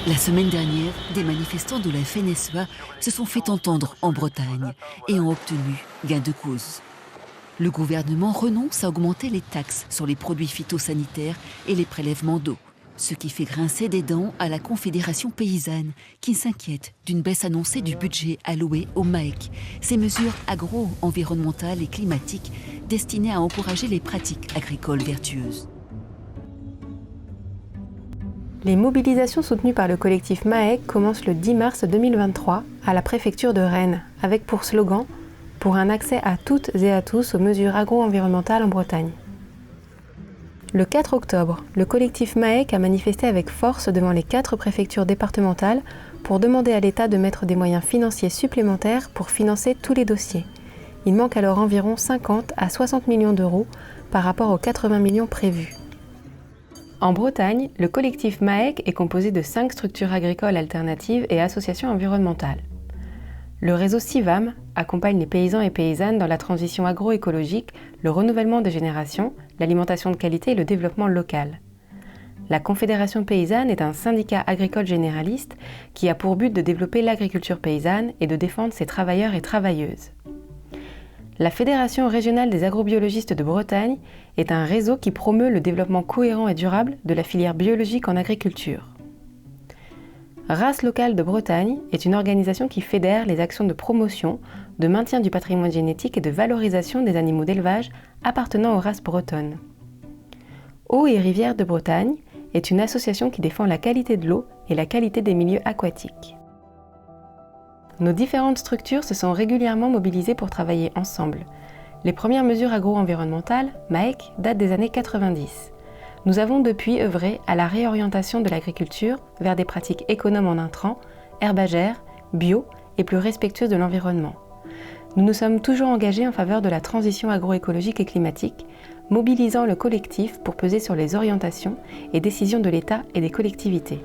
La semaine dernière, des manifestants de la FNSEA se sont fait entendre en Bretagne et ont obtenu gain de cause. Le gouvernement renonce à augmenter les taxes sur les produits phytosanitaires et les prélèvements d'eau, ce qui fait grincer des dents à la Confédération paysanne qui s'inquiète d'une baisse annoncée du budget alloué au MAEC, ces mesures agro-environnementales et climatiques destinées à encourager les pratiques agricoles vertueuses. Les mobilisations soutenues par le collectif MAEC commencent le 10 mars 2023 à la préfecture de Rennes, avec pour slogan « Pour un accès à toutes et à tous aux mesures agro-environnementales en Bretagne ». Le 4 octobre, le collectif MAEC a manifesté avec force devant les 4 préfectures départementales pour demander à l'État de mettre des moyens financiers supplémentaires pour financer tous les dossiers. Il manque alors environ 50 à 60 millions d'euros par rapport aux 80 millions prévus. En Bretagne, le collectif MAEC est composé de 5 structures agricoles alternatives et associations environnementales. Le réseau CIVAM accompagne les paysans et paysannes dans la transition agroécologique, le renouvellement des générations, l'alimentation de qualité et le développement local. La Confédération paysanne est un syndicat agricole généraliste qui a pour but de développer l'agriculture paysanne et de défendre ses travailleurs et travailleuses. La Fédération régionale des agrobiologistes de Bretagne est un réseau qui promeut le développement cohérent et durable de la filière biologique en agriculture. Race locale de Bretagne est une organisation qui fédère les actions de promotion, de maintien du patrimoine génétique et de valorisation des animaux d'élevage appartenant aux races bretonnes. Eau et rivières de Bretagne est une association qui défend la qualité de l'eau et la qualité des milieux aquatiques. Nos différentes structures se sont régulièrement mobilisées pour travailler ensemble. Les premières mesures agro-environnementales, MAEC, datent des années 90. Nous avons depuis œuvré à la réorientation de l'agriculture vers des pratiques économes en intrants, herbagères, bio et plus respectueuses de l'environnement. Nous nous sommes toujours engagés en faveur de la transition agroécologique et climatique, mobilisant le collectif pour peser sur les orientations et décisions de l'État et des collectivités.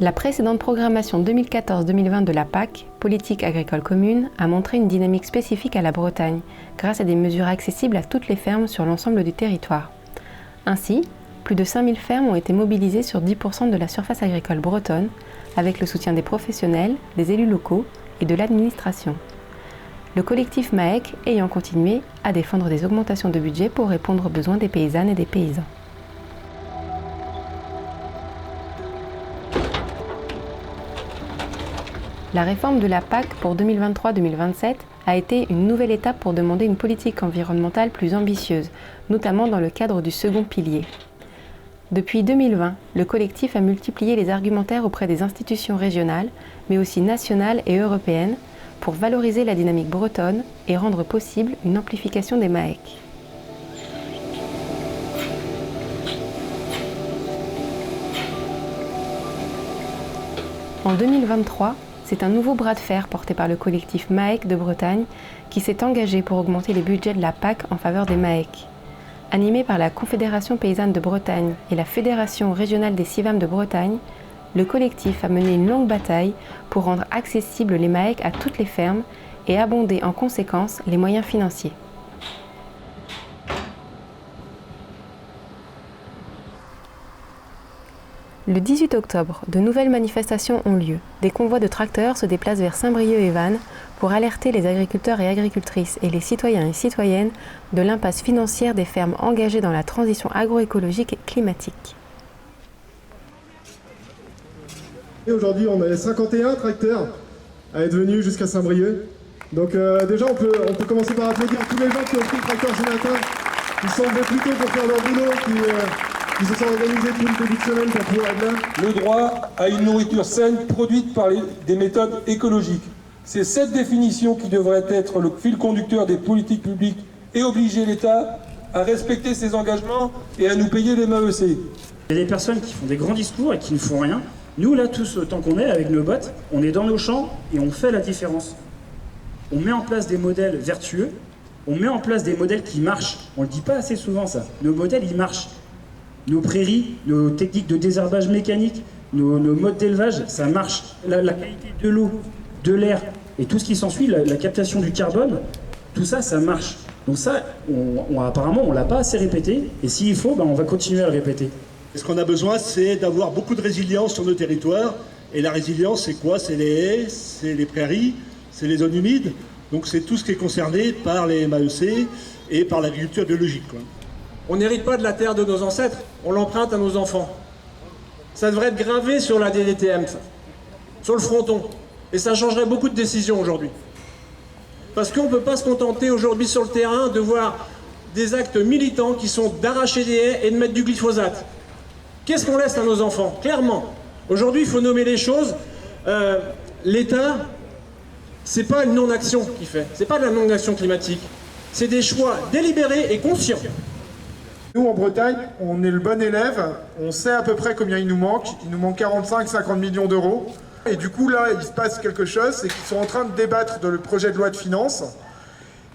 La précédente programmation 2014-2020 de la PAC, Politique agricole commune, a montré une dynamique spécifique à la Bretagne, grâce à des mesures accessibles à toutes les fermes sur l'ensemble du territoire. Ainsi, plus de 5000 fermes ont été mobilisées sur 10% de la surface agricole bretonne, avec le soutien des professionnels, des élus locaux et de l'administration. Le collectif MAEC ayant continué à défendre des augmentations de budget pour répondre aux besoins des paysannes et des paysans. La réforme de la PAC pour 2023-2027 a été une nouvelle étape pour demander une politique environnementale plus ambitieuse, notamment dans le cadre du second pilier. Depuis 2020, le collectif a multiplié les argumentaires auprès des institutions régionales, mais aussi nationales et européennes, pour valoriser la dynamique bretonne et rendre possible une amplification des MAEC. En 2023, c'est un nouveau bras de fer porté par le collectif MAEC de Bretagne qui s'est engagé pour augmenter les budgets de la PAC en faveur des MAEC. Animé par la Confédération paysanne de Bretagne et la Fédération régionale des CIVAM de Bretagne, le collectif a mené une longue bataille pour rendre accessibles les MAEC à toutes les fermes et abonder en conséquence les moyens financiers. Le 18 octobre, de nouvelles manifestations ont lieu. Des convois de tracteurs se déplacent vers Saint-Brieuc et Vannes pour alerter les agriculteurs et agricultrices et les citoyens et citoyennes de l'impasse financière des fermes engagées dans la transition agroécologique et climatique. Et aujourd'hui, on est 51 tracteurs à être venus jusqu'à Saint-Brieuc. Donc déjà, on peut commencer par applaudir tous les gens qui ont pris le tracteur ce matin, qui sont levés plus tôt pour faire leur boulot, qui se sont organisés toute une petite semaine pour pouvoir être là. Le droit à une nourriture saine produite par des méthodes écologiques. C'est cette définition qui devrait être le fil conducteur des politiques publiques et obliger l'État à respecter ses engagements et à nous payer les MAEC. Il y a des personnes qui font des grands discours et qui ne font rien. Nous, là, tous autant qu'on est, avec nos bottes, on est dans nos champs et on fait la différence. On met en place des modèles vertueux, on met en place des modèles qui marchent. On ne le dit pas assez souvent, ça. Nos modèles, ils marchent. Nos prairies, nos techniques de désherbage mécanique, nos modes d'élevage, ça marche. La qualité de l'eau, de l'air et tout ce qui s'ensuit, la captation du carbone, tout ça, ça marche. Donc ça, apparemment, on ne l'a pas assez répété, et s'il faut, on va continuer à le répéter. Et ce qu'on a besoin, c'est d'avoir beaucoup de résilience sur nos territoires. Et la résilience, c'est quoi? C'est les haies, c'est les prairies, c'est les zones humides. Donc c'est tout ce qui est concerné par les MAEC et par l'agriculture biologique, quoi. On n'hérite pas de la terre de nos ancêtres, on l'emprunte à nos enfants. Ça devrait être gravé sur la DDTM, sur le fronton. Et ça changerait beaucoup de décisions aujourd'hui. Parce qu'on ne peut pas se contenter aujourd'hui sur le terrain de voir des actes militants qui sont d'arracher des haies et de mettre du glyphosate. Qu'est-ce qu'on laisse à nos enfants? Clairement. Aujourd'hui, il faut nommer les choses. L'État, c'est pas une non-action qu'il fait. C'est pas de la non-action climatique. C'est des choix délibérés et conscients. Nous, en Bretagne, on est le bon élève. On sait à peu près combien il nous manque. Il nous manque 45-50 millions d'euros. Et du coup, là, il se passe quelque chose, c'est qu'ils sont en train de débattre de le projet de loi de finances.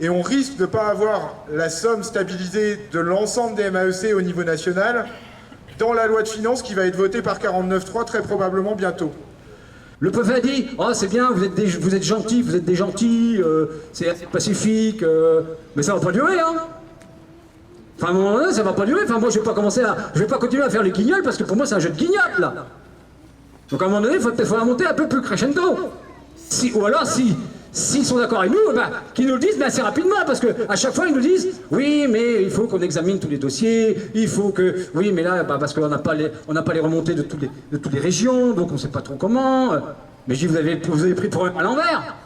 Et on risque de ne pas avoir la somme stabilisée de l'ensemble des MAEC au niveau national dans la loi de finances qui va être votée par 49.3 très probablement bientôt. Le préfet a dit « Oh, c'est bien, vous êtes gentils, vous êtes des gentils, c'est pacifique, mais ça va pas durer, hein !» Enfin, à un moment donné, ça va pas durer. Enfin, moi, je vais pas continuer à faire les guignols parce que pour moi, c'est un jeu de guignols, là. Donc, à un moment donné, il faut la monter un peu plus crescendo. Ou alors, s'ils sont d'accord avec nous, qu'ils nous le disent assez rapidement, parce qu'à chaque fois, ils nous disent « Oui, mais il faut qu'on examine tous les dossiers, il faut que... Oui, mais là, parce qu'on n'a pas les remontées de toutes les régions, donc on ne sait pas trop comment. » Mais je dis, vous avez pris pour eux à l'envers.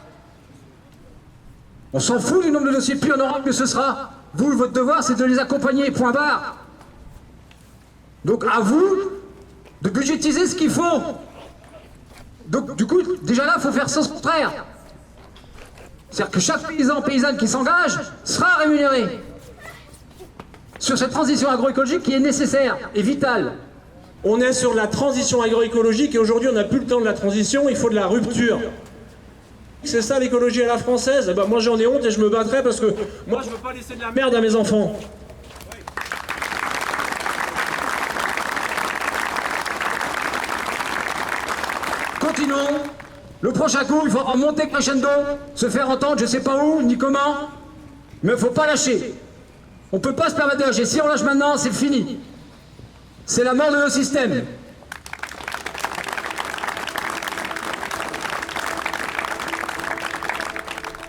On s'en fout du nombre de dossiers, plus on aura, mieux ce sera. Vous, votre devoir, c'est de les accompagner, point barre. Donc, à vous de budgétiser ce qu'il faut. Donc, du coup, déjà là, il faut faire sens contraire. C'est-à-dire que chaque paysanne qui s'engage sera rémunéré sur cette transition agroécologique qui est nécessaire et vitale. On est sur la transition agroécologique et aujourd'hui, on n'a plus le temps de la transition, il faut de la rupture. C'est ça l'écologie à la française? Moi j'en ai honte et je me battrai parce que moi je veux pas laisser de la merde à mes enfants. Continuons. Le prochain coup, il faudra monter crescendo, se faire entendre, je sais pas où, ni comment, mais il faut pas lâcher. On peut pas se permettre de lâcher. Si on lâche maintenant, c'est fini. C'est la mort de nos systèmes.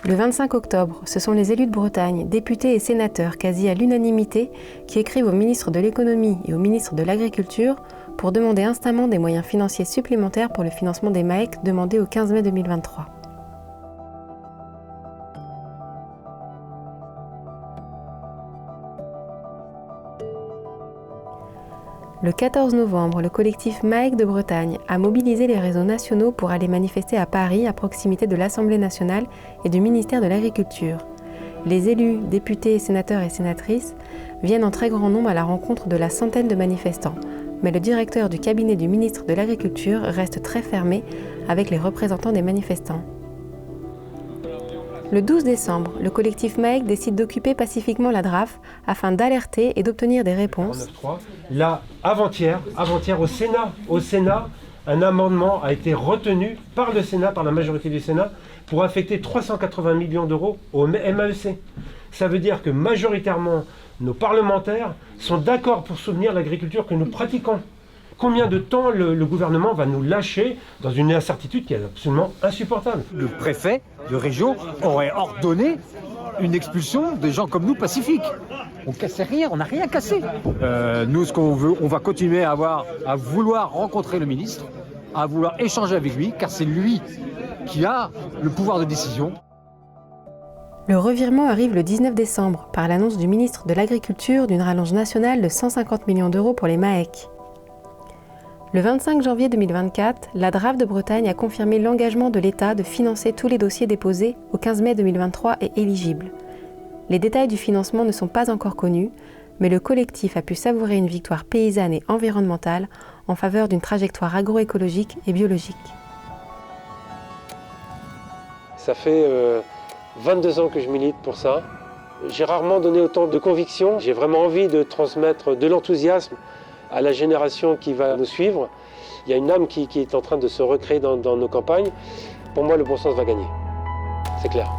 Le 25 octobre, ce sont les élus de Bretagne, députés et sénateurs quasi à l'unanimité, qui écrivent au ministre de l'Économie et au ministre de l'Agriculture pour demander instamment des moyens financiers supplémentaires pour le financement des MAEC demandés au 15 mai 2023. Le 14 novembre, le collectif MAEC de Bretagne a mobilisé les réseaux nationaux pour aller manifester à Paris, à proximité de l'Assemblée nationale et du ministère de l'Agriculture. Les élus, députés, sénateurs et sénatrices viennent en très grand nombre à la rencontre de la centaine de manifestants, mais le directeur du cabinet du ministre de l'Agriculture reste très fermé avec les représentants des manifestants. Le 12 décembre, le collectif MAEC décide d'occuper pacifiquement la DRAF afin d'alerter et d'obtenir des réponses. Là, avant-hier au Sénat, un amendement a été retenu par le Sénat, par la majorité du Sénat, pour affecter 380 millions d'euros au MAEC. Ça veut dire que majoritairement, nos parlementaires sont d'accord pour soutenir l'agriculture que nous pratiquons. Combien de temps le gouvernement va nous lâcher dans une incertitude qui est absolument insupportable? Le préfet de région aurait ordonné une expulsion des gens comme nous pacifiques. On ne cassait rien, on n'a rien cassé. Nous, ce qu'on veut, on va continuer à vouloir rencontrer le ministre, à vouloir échanger avec lui, car c'est lui qui a le pouvoir de décision. Le revirement arrive le 19 décembre par l'annonce du ministre de l'Agriculture d'une rallonge nationale de 150 millions d'euros pour les MAEC. Le 25 janvier 2024, la DRAF de Bretagne a confirmé l'engagement de l'État de financer tous les dossiers déposés au 15 mai 2023 et éligibles. Les détails du financement ne sont pas encore connus, mais le collectif a pu savourer une victoire paysanne et environnementale en faveur d'une trajectoire agroécologique et biologique. Ça fait 22 ans que je milite pour ça. J'ai rarement donné autant de conviction. J'ai vraiment envie de transmettre de l'enthousiasme à la génération qui va nous suivre. Il y a une âme qui est en train de se recréer dans nos campagnes. Pour moi, le bon sens va gagner. C'est clair.